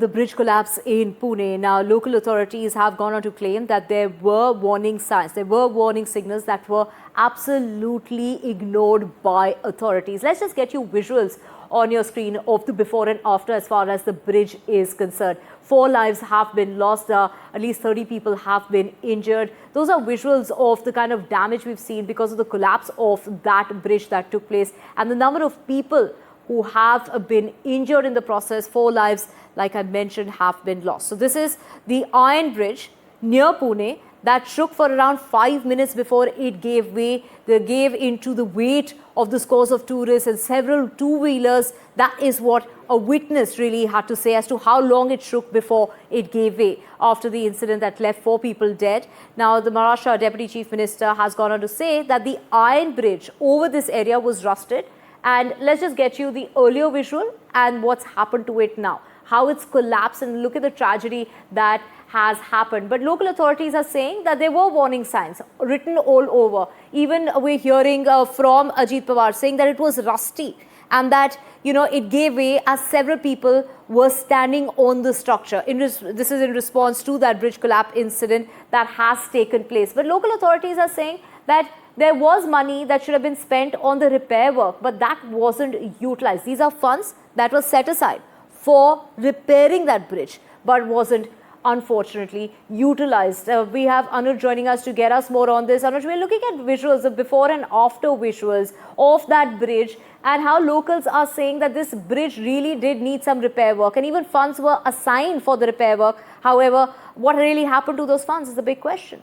The bridge collapse in Pune. Now, local authorities have gone on to claim that there were warning signs, there were warning signals that were absolutely ignored by authorities. Let's just get you visuals on your screen of the before and after as far as the bridge is concerned. 4 lives have been lost, at least 30 people have been injured. Those are visuals of the kind of damage we've seen because of the collapse of that bridge that took place and the number of people who have been injured in the process. 4 lives, like I mentioned, have been lost. So this is the iron bridge near Pune that shook for around 5 minutes before it gave way. They gave into the weight of the scores of tourists and several two-wheelers. That is what a witness really had to say as to how long it shook before it gave way after the incident that left 4 people dead. Now, the Maharashtra Deputy Chief Minister has gone on to say that the iron bridge over this area was rusted. And let's just get you the earlier visual and what's happened to it now, how it's collapsed, and look at the tragedy that has happened. But local authorities are saying that there were warning signs written all over. Even we're hearing from Ajit Pawar saying that it was rusty and that, it gave way as several people were standing on the structure. This is in response to that bridge collapse incident that has taken place. But local authorities are saying that there was money that should have been spent on the repair work, but that wasn't utilized. These are funds that were set aside for repairing that bridge, but wasn't unfortunately utilized. We have Anuj joining us to get us more on this. Anuj, we're looking at visuals, the before and after visuals of that bridge and how locals are saying that this bridge really did need some repair work and even funds were assigned for the repair work. However, what really happened to those funds is a big question.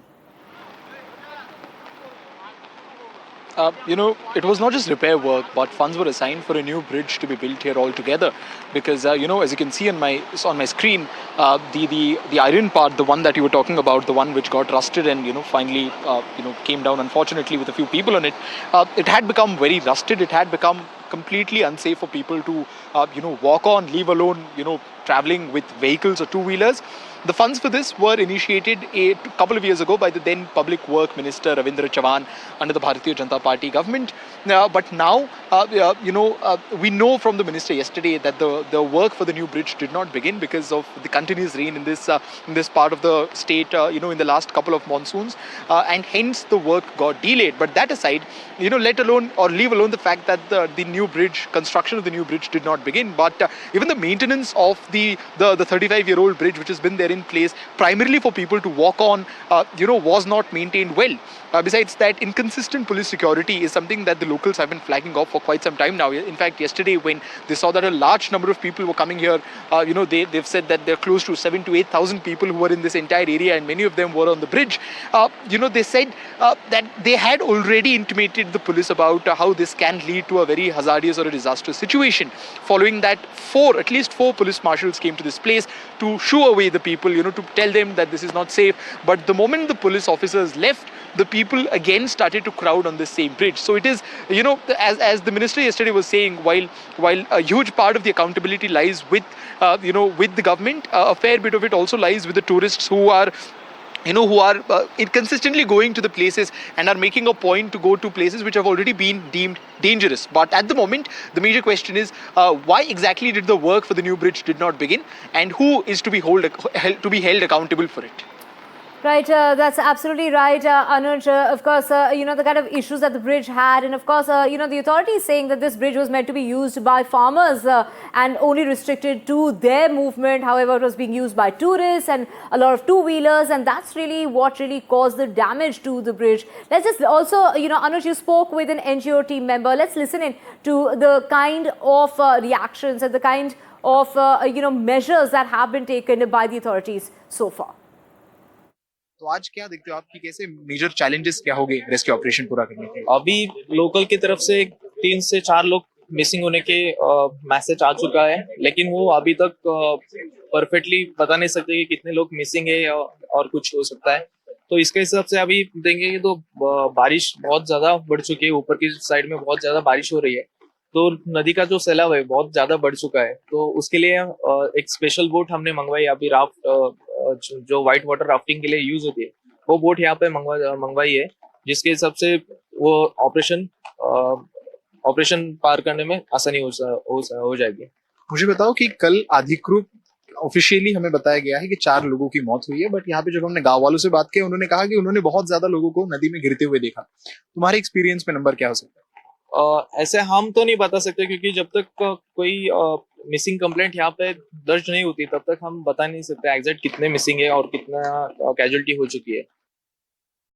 It was not just repair work, but funds were assigned for a new bridge to be built here altogether. Because, as you can see on my screen, the iron part, the one that you were talking about, the one which got rusted and, finally, came down, unfortunately, with a few people on it, it had become very rusted. It had become completely unsafe for people to, walk on, leave alone, traveling with vehicles or two-wheelers. The funds for this were initiated a couple of years ago by the then Public Work Minister Ravindra Chavan under the Bharatiya Janata Party government. But now, we know from the minister yesterday that the work for the new bridge did not begin because of the continuous rain in this part of the state, in the last couple of monsoons, and hence the work got delayed. But that aside, leave alone the fact that the new bridge, construction of the new bridge did not begin. But even the maintenance of the 35-year-old bridge, which has been there in place primarily for people to walk on, was not maintained well. Besides that, inconsistent police security is something that the locals have been flagging off for quite some time now. In fact, yesterday when they saw that a large number of people were coming here, they've said that they're close to 7,000 to 8,000 people who were in this entire area, and many of them were on the bridge. They said that they had already intimated the police about how this can lead to a very hazardous or a disastrous situation. Following that, at least four police marshals came to this place to shoo away the people, to tell them that this is not safe. But the moment the police officers left, the people again started to crowd on this same bridge. So it is, as the minister yesterday was saying, while a huge part of the accountability lies with the government, a fair bit of it also lies with the tourists who are consistently going to the places and are making a point to go to places which have already been deemed dangerous. But at the moment, the major question is why exactly did the work for the new bridge did not begin, and who is to be held accountable for it? Right, that's absolutely right, Anuj. Of course, the kind of issues that the bridge had, and of course, the authorities saying that this bridge was meant to be used by farmers and only restricted to their movement. However, it was being used by tourists and a lot of two-wheelers, and that's really what really caused the damage to the bridge. Let's just also, Anuj, you spoke with an NGO team member. Let's listen in to the kind of reactions and the kind of, measures that have been taken by the authorities so far. तो आज क्या देखते हो आप कि कैसे major challenges क्या होंगे रेस्क्यू ऑपरेशन पूरा करने के? अभी लोकल की तरफ से 3 से 4 लोग मिसिंग होने के मैसेज आ चुका है, लेकिन वो अभी तक परफेक्टली बता नहीं सकते कि कितने लोग मिसिंग है और कुछ हो सकता है. तो इसके हिसाब से अभी देखेंगे तो बारिश बहुत ज्यादा बढ़ चुकी है. ऊपर की साइड में बहुत ज्यादा बारिश हो रही है, तो नदी का जो सैलाब है बहुत ज्यादा बढ़ चुका है. तो उसके लिए एक स्पेशल बोट हमने मंगवाई. अभी राफ्ट जो व्हाइट वाटर राफ्टिंग के लिए यूज होती है, वो बोट यहाँ पे मंगवाई है, जिसके हिसाब से वो ऑपरेशन पार करने में आसानी हो जाएगी. मुझे बताओ कि कल अधिकृत ऑफिशियली हमें बताया गया है कि 4 लोगों की मौत हुई है, बट यहाँ पे जब हमने गांव वालों से बात की उन्होंने कहा कि उन्होंने बहुत ज्यादा लोगों को नदी में गिरते हुए देखा। तुम्हारे एक्सपीरियंस में नंबर क्या हो सकता है? ऐसे हम तो नहीं बता सकते क्योंकि जब तक कोई मिसिंग कंप्लेंट यहाँ पे दर्ज नहीं होती तब तक हम बता नहीं सकते एग्जैक्ट कितने मिसिंग है और कितना कैजुअलिटी हो चुकी है।